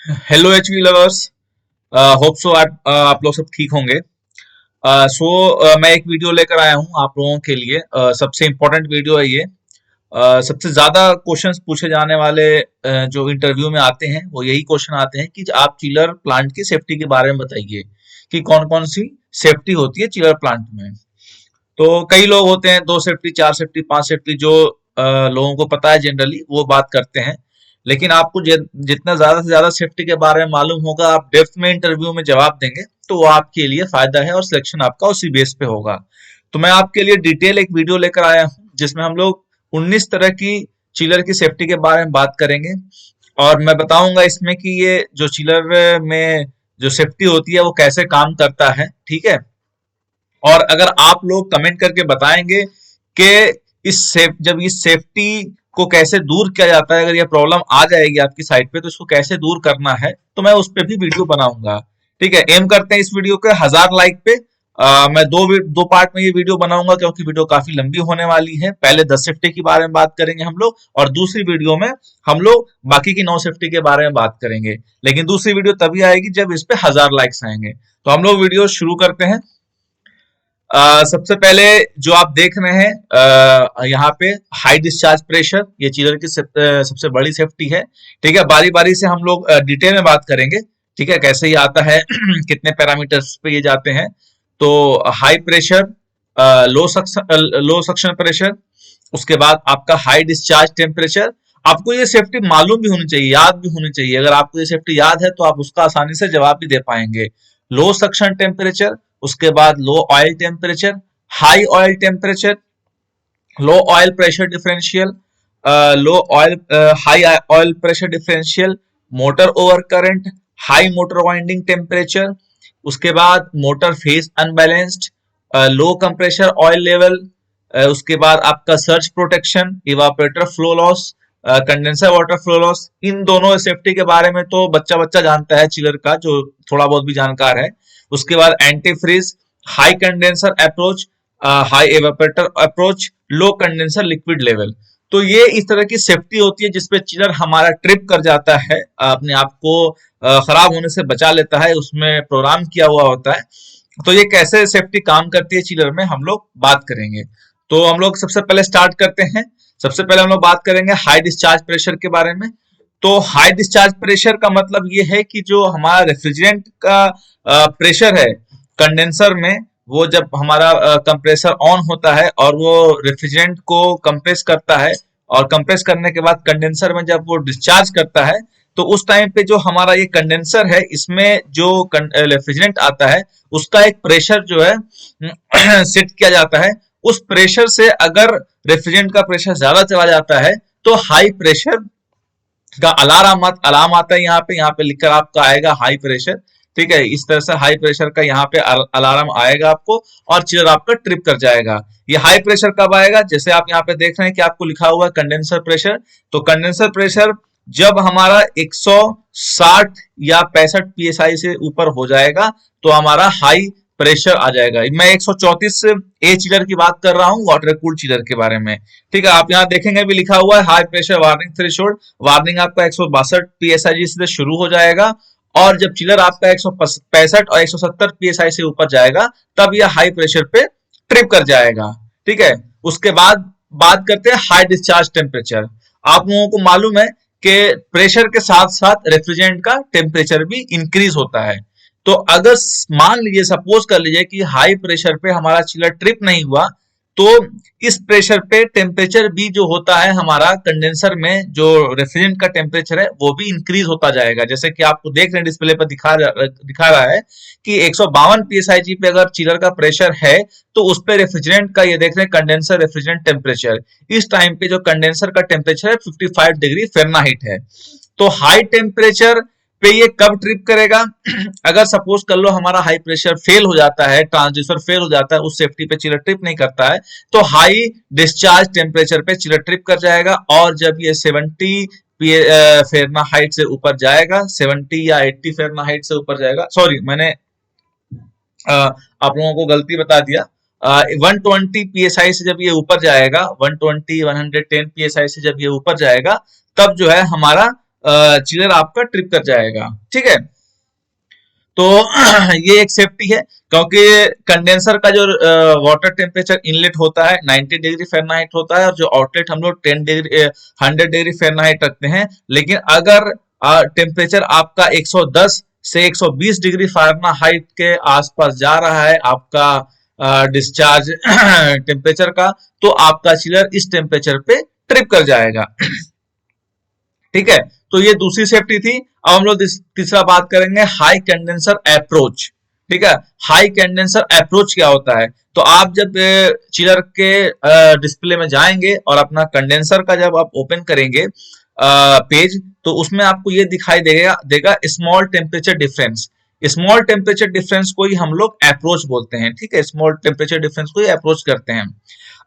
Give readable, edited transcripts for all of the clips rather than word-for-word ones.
Hello HV lovers. Hope so आप लोग सब ठीक होंगे। मैं एक वीडियो लेकर आया हूँ आप लोगों के लिए। सबसे इम्पोर्टेंट वीडियो है ये। सबसे ज्यादा क्वेश्चंस पूछे जाने वाले जो इंटरव्यू में आते हैं वो यही क्वेश्चन आते हैं कि आप चिलर प्लांट की सेफ्टी के बारे में बताइए कि कौन कौन सी सेफ्टी होती है चिलर प्लांट में। तो कई लोग होते हैं, दो सेफ्टी, चार सेफ्टी, पांच सेफ्टी, जो लोगों को पता है जनरली वो बात करते हैं। लेकिन आपको जितना ज्यादा से ज्यादा सेफ्टी के बारे में मालूम होगा, आप डेप्थ में इंटरव्यू में जवाब देंगे तो वो आपके लिए फायदा है और सिलेक्शन आपका उसी बेस पे होगा। तो मैं आपके लिए डिटेल एक वीडियो लेकर आया हूँ जिसमें हम लोग 19 तरह की चिलर की सेफ्टी के बारे में बात करेंगे। और मैं बताऊंगा इसमें कि ये जो चिलर में जो सेफ्टी होती है वो कैसे काम करता है, ठीक है। और अगर आप लोग कमेंट करके बताएंगे कि जब इस सेफ्टी को कैसे दूर किया जाता है, अगर ये प्रॉब्लम आ जाएगी आपकी साइट पे तो इसको कैसे दूर करना है, तो मैं उस पर भी वीडियो बनाऊंगा। ठीक है, एम करते हैं इस वीडियो के 1000 लाइक पे। मैं दो पार्ट में ये वीडियो बनाऊंगा क्योंकि वीडियो काफी लंबी होने वाली है। पहले 10 सेफ्टी के बारे में बात करेंगे हम लोग, और दूसरी वीडियो में हम लोग बाकी की 9 सेफ्टी के बारे में बात करेंगे। लेकिन दूसरी वीडियो तभी आएगी जब इस पे 1000 लाइक्स आएंगे। तो हम लोग वीडियो शुरू करते हैं। सबसे पहले जो आप देख रहे हैं यहाँ पे हाई डिस्चार्ज प्रेशर, ये चिलर की सबसे बड़ी सेफ्टी है। ठीक है, बारी बारी से हम लोग डिटेल में बात करेंगे। ठीक है, कैसे ये आता है कितने पैरामीटर्स पे ये जाते हैं। तो हाई प्रेशर, लो सक्शन प्रेशर, उसके बाद आपका हाई डिस्चार्ज टेम्परेचर। आपको ये सेफ्टी मालूम भी होनी चाहिए, याद भी होनी चाहिए। अगर आपको ये सेफ्टी याद है तो आप उसका आसानी से जवाब भी दे पाएंगे। लो सक्शन टेम्परेचर, उसके बाद low oil temperature, high oil temperature, low oil pressure differential, low oil high oil pressure differential, motor over current, high motor winding temperature, उसके बाद motor phase unbalanced, low compressor oil level, उसके बाद आपका search protection, evaporator flow loss, condenser water flow loss. इन दोनों safety के बारे में तो बच्चा बच्चा जानता है चिलर का, जो थोड़ा बहुत भी जानकार है। उसके बाद anti freeze, high condenser approach, high evaporator approach, low condenser liquid level. तो ये इस तरह की सेफ्टी होती है जिसपे चिलर हमारा ट्रिप कर जाता है, अपने आप को खराब होने से बचा लेता है, उसमें प्रोग्राम किया हुआ होता है। तो ये कैसे सेफ्टी काम करती है चिलर में हम लोग बात करेंगे। तो हम लोग सबसे पहले स्टार्ट करते हैं। सबसे पहले हम लोग बात करेंगे हाई डिस्चार्ज प्रेशर के बारे में। तो हाई डिस्चार्ज प्रेशर का मतलब ये है कि जो हमारा रेफ्रिजरेंट का प्रेशर है कंडेंसर में, वो जब हमारा कंप्रेसर ऑन होता है और वो रेफ्रिजरेंट को कंप्रेस करता है, और कंप्रेस करने के बाद कंडेंसर में जब वो डिस्चार्ज करता है, तो उस टाइम पे जो हमारा ये कंडेंसर है इसमें जो रेफ्रिजरेंट आता है उसका एक प्रेशर जो है सेट किया जाता है। उस प्रेशर से अगर रेफ्रिजरेंट का प्रेशर ज्यादा चला जाता है तो हाई प्रेशर का अलार्म आता है। यहाँ पे लिखकर आपका आएगा हाई प्रेशर। ठीक है, इस तरह से हाई प्रेशर का यहाँ पे अलार्म आएगा आपको, और चिलर आपका ट्रिप कर जाएगा। ये हाई प्रेशर कब आएगा? जैसे आप यहाँ पे देख रहे हैं कि आपको लिखा हुआ है कंडेंसर प्रेशर। तो कंडेंसर प्रेशर जब हमारा 160 या 65 psi से ऊपर हो जाएगा तो हमारा हाई प्रेशर आ जाएगा। मैं 134 ए चिलर की बात कर रहा हूँ, वाटर कूल्ड चिलर के बारे में। ठीक है, आप यहाँ देखेंगे भी लिखा हुआ है high pressure warning threshold. Warning आपका 162 psi से शुरू हो जाएगा, और जब चिलर आपका 165 और 170 psi से ऊपर जाएगा तब यह हाई प्रेशर पे ट्रिप कर जाएगा। ठीक है, उसके बाद बात करते हैं हाई डिस्चार्ज टेम्परेचर। आप लोगों को मालूम है कि प्रेशर के साथ साथ रेफ्रिजरेंट का टेम्परेचर भी इंक्रीज होता है। तो अगर मान लीजिए, सपोज कर लीजिए कि हाई प्रेशर पे हमारा चिलर ट्रिप नहीं हुआ, तो इस प्रेशर पे टेम्परेचर भी जो होता है हमारा कंडेंसर में, जो रेफ्रिजरेंट का टेम्परेचर है वो भी इंक्रीज होता जाएगा। जैसे कि आपको देख रहे हैं डिस्प्ले पर दिखा रहा है कि 152 psi पे अगर चिलर का प्रेशर है तो उस पे रेफ्रिजरेंट का, ये देख रहे हैं कंडेंसर रेफ्रिजरेंट टेम्परेचर, इस टाइम पे जो कंडेंसर का टेम्परेचर है 55 डिग्री फ़ारेनहाइट है। तो हाई टेम्परेचर पे ये कब ट्रिप करेगा? अगर सपोज कर लो हमारा हाई प्रेशर फेल हो जाता है, ट्रांसड्यूसर फेल हो जाता है, उस सेफ्टी पे चिलर ट्रिप नहीं करता है, तो हाई डिस्चार्ज टेम्परेचर पे चिलर ट्रिप कर जाएगा। और जब ये 70 फ़ारेनहाइट से ऊपर जाएगा, 70 या 80 फ़ारेनहाइट से ऊपर जाएगा, सॉरी मैंने आप लोगों को गलती बता दिया। 120 psi से जब ये ऊपर जाएगा, 120 110 psi से जब ये ऊपर जाएगा, तब जो है हमारा चिलर आपका ट्रिप कर जाएगा। ठीक है, तो ये एक सेफ्टी है, क्योंकि कंडेंसर का जो वाटर टेम्परेचर इनलेट होता है 90 डिग्री फ़ारेनहाइट होता है, और जो आउटलेट हम लोग 10 डिग्री 100 डिग्री फ़ारेनहाइट रखते हैं। लेकिन अगर टेम्परेचर आपका 110 से 120 डिग्री फ़ारेनहाइट के आसपास जा रहा है आपका डिस्चार्ज टेम्परेचर का, तो आपका चिलर इस टेम्परेचर पे ट्रिप कर जाएगा। ठीक है, तो ये दूसरी सेफ्टी थी। अब हम लोग तीसरा बात करेंगे हाई कंडेंसर अप्रोच। ठीक है, हाई कंडेंसर अप्रोच क्या होता है? तो आप जब चिलर के डिस्प्ले में जाएंगे और अपना कंडेंसर का जब आप ओपन करेंगे पेज, तो उसमें आपको ये दिखाई देगा देगा small temperature difference. Small temperature difference को ही हम लोग अप्रोच बोलते हैं। ठीक है, स्मॉल टेम्परेचर डिफरेंस को ही अप्रोच करते हैं।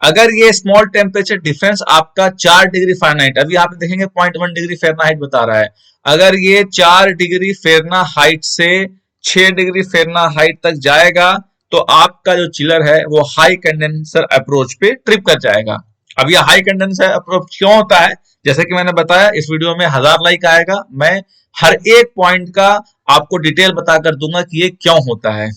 अगर ये स्मॉल टेम्परेचर डिफरेंस आपका 4 डिग्री फ़ारेनहाइट, अभी आप देखेंगे 0.1 डिग्री फ़ारेनहाइट बता रहा है, अगर ये 4 डिग्री फ़ारेनहाइट से 6 डिग्री फ़ारेनहाइट तक जाएगा, तो आपका जो चिलर है वो हाई कंडेंसर अप्रोच पे ट्रिप कर जाएगा। अब ये हाई कंडेंसर अप्रोच क्यों होता है? जैसे कि मैंने बताया, इस वीडियो में 1000 लाइक आएगा, मैं हर एक पॉइंट का आपको डिटेल बताकर दूंगा कि ये क्यों होता है।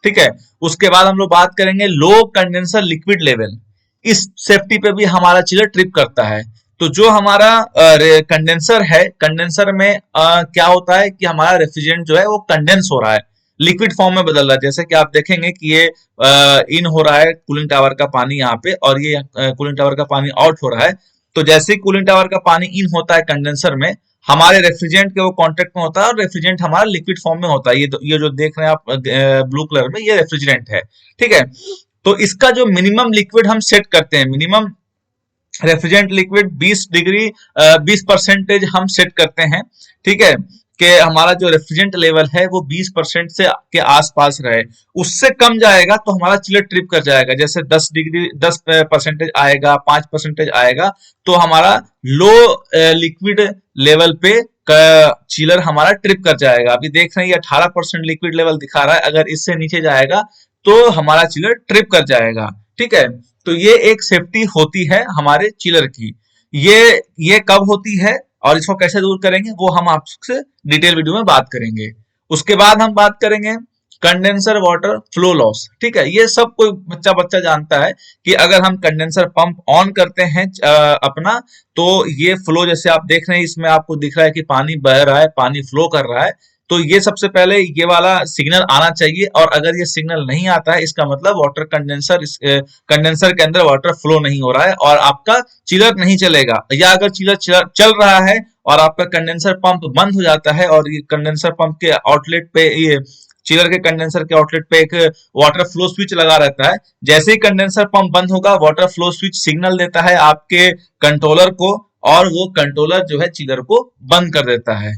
ठीक है, उसके बाद हम लोग बात करेंगे लो कंडेंसर लिक्विड लेवल। इस सेफ्टी पे भी हमारा चिलर ट्रिप करता है। तो जो हमारा कंडेंसर है, कंडेंसर में क्या होता है कि हमारा रेफ्रिजरेंट जो है वो कंडेंस हो रहा है, लिक्विड फॉर्म में बदल रहा है। जैसे कि आप देखेंगे कि ये इन हो रहा है कूलिंग टावर का पानी यहाँ पे, और ये कूलिंग टावर का पानी आउट हो रहा है। तो जैसे ही कूलिंग टावर का पानी इन होता है कंडेंसर में, हमारे रेफ्रिजरेंट के वो कांटेक्ट में होता है, और रेफ्रिजरेंट हमारा लिक्विड फॉर्म में होता है। ये जो देख रहे हैं आप ब्लू कलर में, ये रेफ्रिजरेंट है। ठीक है, तो इसका जो मिनिमम लिक्विड हम सेट करते हैं, मिनिमम रेफ्रिजरेंट लिक्विड 20 डिग्री 20% हम सेट करते हैं। ठीक है, कि हमारा जो रेफ्रिजरेंट लेवल है वो 20% से के आसपास रहे। उससे कम जाएगा तो हमारा चिलर ट्रिप कर जाएगा। जैसे 10% आएगा, 5% आएगा, तो हमारा लो लिक्विड लेवल पे चिलर हमारा ट्रिप कर जाएगा। अभी देख रहे हैं 18% लिक्विड लेवल दिखा रहा है, अगर इससे नीचे जाएगा तो हमारा चिलर ट्रिप कर जाएगा। ठीक है, तो ये एक सेफ्टी होती है हमारे चिलर की। ये कब होती है और इसको कैसे दूर करेंगे वो हम आपसे डिटेल वीडियो में बात करेंगे। उसके बाद हम बात करेंगे कंडेंसर वाटर फ्लो लॉस। ठीक है, ये सब कोई बच्चा बच्चा जानता है कि अगर हम कंडेंसर पंप ऑन करते हैं अपना, तो ये फ्लो, जैसे आप देख रहे हैं इसमें आपको दिख रहा है कि पानी बह रहा है, पानी फ्लो कर रहा है। तो ये सबसे पहले ये वाला सिग्नल आना चाहिए, और अगर ये सिग्नल नहीं आता है, इसका मतलब वाटर कंडेंसर के अंदर वाटर फ्लो नहीं हो रहा है और आपका चिलर नहीं चलेगा। या अगर चिलर चल रहा है और आपका कंडेंसर पंप बंद हो जाता है, और ये कंडेंसर पंप के आउटलेट पे, ये चिलर के कंडेंसर के आउटलेट पे एक वाटर फ्लो स्विच लगा रहता है। जैसे ही कंडेंसर पंप बंद होगा, वाटर फ्लो स्विच सिग्नल देता है आपके कंट्रोलर को, और वो कंट्रोलर जो है चिलर को बंद कर देता है।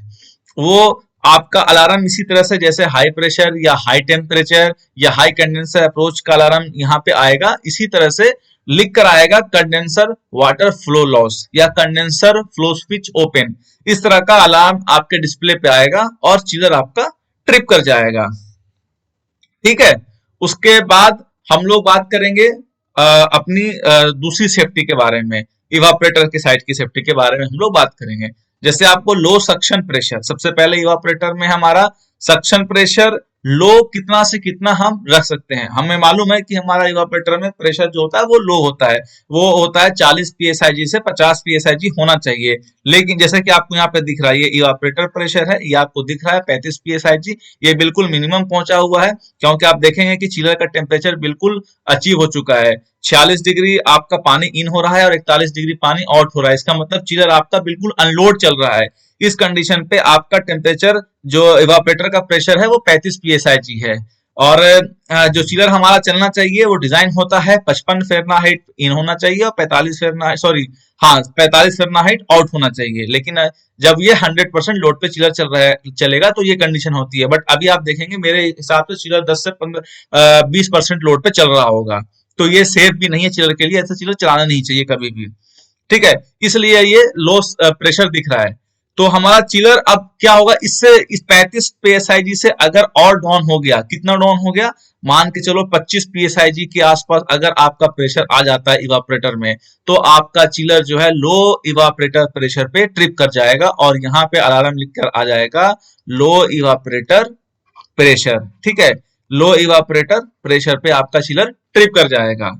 वो आपका अलार्म इसी तरह से, जैसे हाई प्रेशर या हाई टेम्परेचर या हाई कंडेंसर अप्रोच का अलार्म यहाँ पे आएगा, इसी तरह से लिख कर आएगा कंडेंसर वाटर फ्लो लॉस या कंडेंसर फ्लो स्विच ओपन। इस तरह का अलार्म आपके डिस्प्ले पे आएगा और चिलर आपका ट्रिप कर जाएगा। ठीक है, उसके बाद हम लोग बात करेंगे अपनी दूसरी सेफ्टी के बारे में, इवापोरेटर की साइड की सेफ्टी के बारे में हम लोग बात करेंगे। जैसे आपको लो सक्शन प्रेशर, सबसे पहले इवापोरेटर में हमारा सक्शन प्रेशर लो कितना से कितना हम रख सकते हैं। हमें मालूम है कि हमारा इवापोरेटर में प्रेशर जो होता है वो लो होता है, वो होता है 40 psig से 50 psig होना चाहिए। लेकिन जैसे कि आपको यहाँ पे दिख रहा है, ये इवापोरेटर प्रेशर है, ये आपको दिख रहा है 35 psig, ये बिल्कुल मिनिमम पहुंचा हुआ है, क्योंकि आप देखेंगे कि चिलर का टेम्परेचर बिल्कुल अचीव हो चुका है। 46 डिग्री आपका पानी इन हो रहा है और 41 डिग्री पानी आउट हो रहा है, इसका मतलब चिलर आपका बिल्कुल अनलोड चल रहा है। इस कंडीशन पे आपका टेम्परेचर, जो इवापोरेटर का प्रेशर है, वो 35 psig है। और जो चिलर हमारा चलना चाहिए वो डिजाइन होता है 55 फ़ारेनहाइट इन होना चाहिए और 45 फ़ारेनहाइट, सॉरी हाँ 45 फ़ारेनहाइट आउट होना चाहिए। लेकिन जब ये 100% लोड पे चिलर चल रहा है, चलेगा, तो ये कंडीशन होती है। बट अभी आप देखेंगे मेरे हिसाब से चिलर 10 से 20% लोड पे चल रहा होगा, तो ये सेफ भी नहीं है चिलर के लिए, ऐसा चिलर चलाना नहीं चाहिए कभी भी। ठीक है, इसलिए ये लो प्रेशर दिख रहा है। तो हमारा चिलर अब क्या होगा, इससे इस 35 psig से अगर और डाउन हो गया, कितना डाउन हो गया, मान के चलो 25 psig के आसपास अगर आपका प्रेशर आ जाता है इवापोरेटर में, तो आपका चिलर जो है लो इवापोरेटर प्रेशर पे ट्रिप कर जाएगा और यहाँ पे अलार्म लिखकर आ जाएगा लो इवापोरेटर प्रेशर। ठीक है, लो इवापोरेटर प्रेशर पे आपका चिलर ट्रिप कर जाएगा।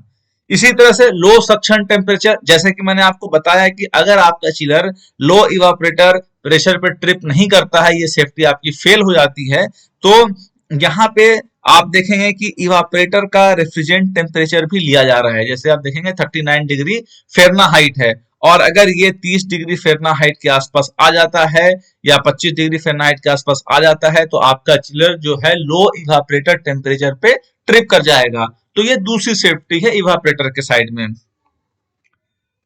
इसी तरह से लो सक्शन टेम्परेचर, जैसे कि मैंने आपको बताया कि अगर आपका चिलर लो इवापोरेटर प्रेशर पे ट्रिप नहीं करता है, ये सेफ्टी आपकी फेल हो जाती है, तो यहाँ पे आप देखेंगे कि इवापोरेटर का रेफ्रिजरेंट टेम्परेचर भी लिया जा रहा है। जैसे आप देखेंगे 39 डिग्री फ़ारेनहाइट है, और अगर ये 30 डिग्री फ़ारेनहाइट के आसपास आ जाता है या 25 डिग्री फ़ारेनहाइट के आसपास आ जाता है, तो आपका चिलर जो है लो इवापोरेटर टेम्परेचर पे ट्रिप कर जाएगा। तो ये दूसरी सेफ्टी है इवापोरेटर के साइड में।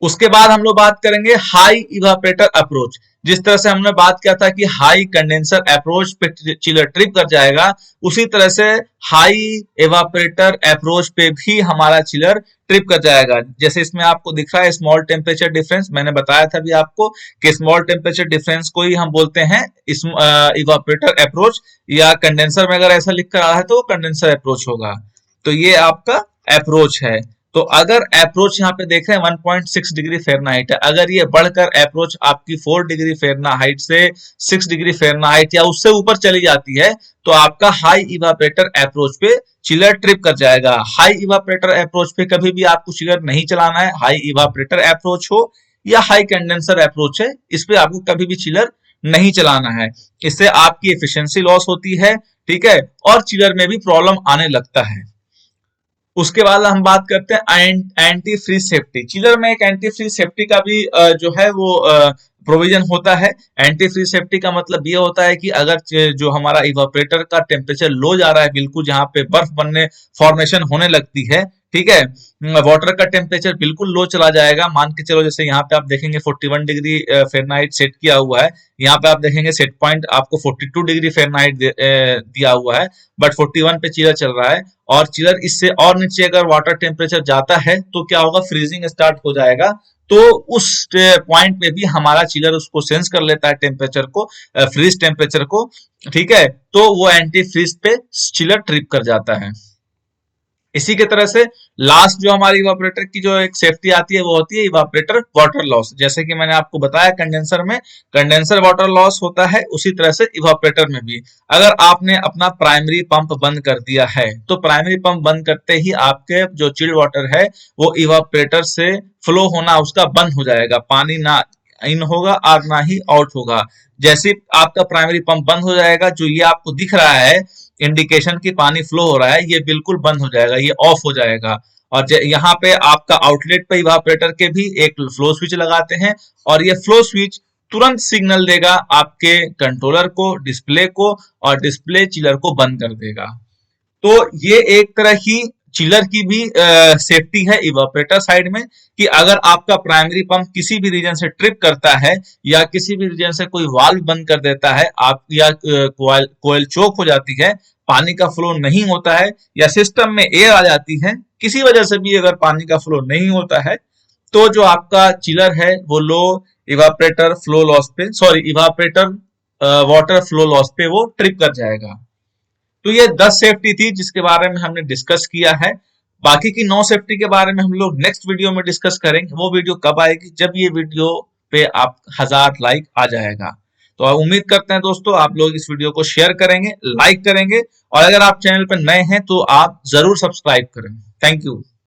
उसके बाद हम लोग बात करेंगे हाई इवापोरेटर अप्रोच। जिस तरह से हमने बात किया था कि हाई कंडेंसर अप्रोच पे चिलर ट्रिप कर जाएगा, उसी तरह से हाई इवापोरेटर अप्रोच पे भी हमारा चिलर ट्रिप कर जाएगा। जैसे इसमें आपको दिख रहा है स्मॉल टेम्परेचर डिफरेंस, मैंने बताया था भी आपको कि स्मॉल टेम्परेचर डिफरेंस को ही हम बोलते हैं इस इवापोरेटर अप्रोच, या कंडेंसर में अगर ऐसा लिख कर आ रहा है तो वो कंडेंसर अप्रोच होगा। तो ये आपका अप्रोच है। तो अगर अप्रोच यहाँ पे देख रहे हैं 1.6 डिग्री फ़ारेनहाइट है, अगर ये बढ़कर अप्रोच आपकी 4 डिग्री फ़ारेनहाइट से 6 डिग्री फ़ारेनहाइट या उससे ऊपर चली जाती है, तो आपका हाई इवापोरेटर अप्रोच पे चिलर ट्रिप कर जाएगा। हाई इवापोरेटर अप्रोच पे कभी भी आपको चिलर नहीं चलाना है, हाई इवापोरेटर अप्रोच हो या हाई कंडेंसर अप्रोच है, इस पे आपको कभी भी चिलर नहीं चलाना है। इससे आपकी एफिशिएंसी लॉस होती है, ठीक है, और चिलर में भी प्रॉब्लम आने लगता है। उसके बाद हम बात करते हैं एंटी फ्रीज सेफ्टी। चिलर में एक एंटी फ्रीज सेफ्टी का भी जो है वो प्रोविजन होता है। एंटी फ्रीज सेफ्टी का मतलब ये होता है कि अगर जो हमारा इवापोरेटर का टेम्परेचर लो जा रहा है, बिल्कुल जहां पे बर्फ बनने फॉर्मेशन होने लगती है, ठीक है, वाटर का टेम्परेचर बिल्कुल लो चला जाएगा। मान के चलो जैसे यहाँ पे आप देखेंगे 41 डिग्री फ़ारेनहाइट सेट किया हुआ है, यहाँ पे आप देखेंगे सेट पॉइंट आपको 42 डिग्री फ़ारेनहाइट दिया हुआ है, बट 41 पे चिलर चल रहा है, और चिलर इससे और नीचे अगर वाटर टेम्परेचर जाता है तो क्या होगा, फ्रीजिंग स्टार्ट हो जाएगा। तो उस पॉइंट पे भी हमारा चिलर उसको सेंस कर लेता है टेम्परेचर को, फ्रीज टेम्परेचर को, ठीक है, तो वो एंटी फ्रीज पे चिलर ट्रिप कर जाता है। इसी के तरह से लास्ट जो हमारी इवापोरेटर की जो एक सेफ्टी आती है वो होती है इवापोरेटर वाटर लॉस। जैसे कि मैंने आपको बताया कंडेंसर में कंडेंसर वाटर लॉस होता है, उसी तरह से इवापोरेटर में भी। अगर आपने अपना प्राइमरी पंप बंद कर दिया है, तो प्राइमरी पंप बंद करते ही आपके जो चिल्ड वाटर है वो इवापोरेटर से फ्लो होना उसका बंद हो जाएगा, पानी ना इन होगा और ना ही आउट होगा। जैसे आपका प्राइमरी पंप बंद हो जाएगा, जो ये आपको दिख रहा है इंडिकेशन की पानी फ्लो हो रहा है, ये बिल्कुल बंद हो जाएगा, ये ऑफ हो जाएगा। और यहाँ पे आपका आउटलेट पे इवापोरेटर के भी एक फ्लो स्विच लगाते हैं, और ये फ्लो स्विच तुरंत सिग्नल देगा आपके कंट्रोलर को, डिस्प्ले को, और डिस्प्ले चिलर को बंद कर देगा। तो ये एक तरह की चिलर की भी सेफ्टी है इवापोरेटर साइड में, कि अगर आपका प्राइमरी पंप किसी भी रीजन से ट्रिप करता है या किसी भी रीजन से कोई वाल्व बंद कर देता है, आप या कोयल चोक हो जाती है, पानी का फ्लो नहीं होता है, या सिस्टम में एयर आ जाती है, किसी वजह से भी अगर पानी का फ्लो नहीं होता है, तो जो आपका चिलर है वो लो इवापोरेटर फ्लो लॉस पे, sorry evaporator water flow loss पे वो ट्रिप कर जाएगा। तो ये 10 सेफ्टी थी जिसके बारे में हमने डिस्कस किया है। बाकी की 9 सेफ्टी के बारे में हम लोग नेक्स्ट वीडियो में डिस्कस करेंगे। वो वीडियो कब आएगी, जब ये वीडियो पे आप 1000 लाइक आ जाएगा। तो उम्मीद करते हैं दोस्तों आप लोग इस वीडियो को शेयर करेंगे, लाइक करेंगे, और अगर आप चैनल पर नए हैं तो आप जरूर सब्सक्राइब करें। Thank you.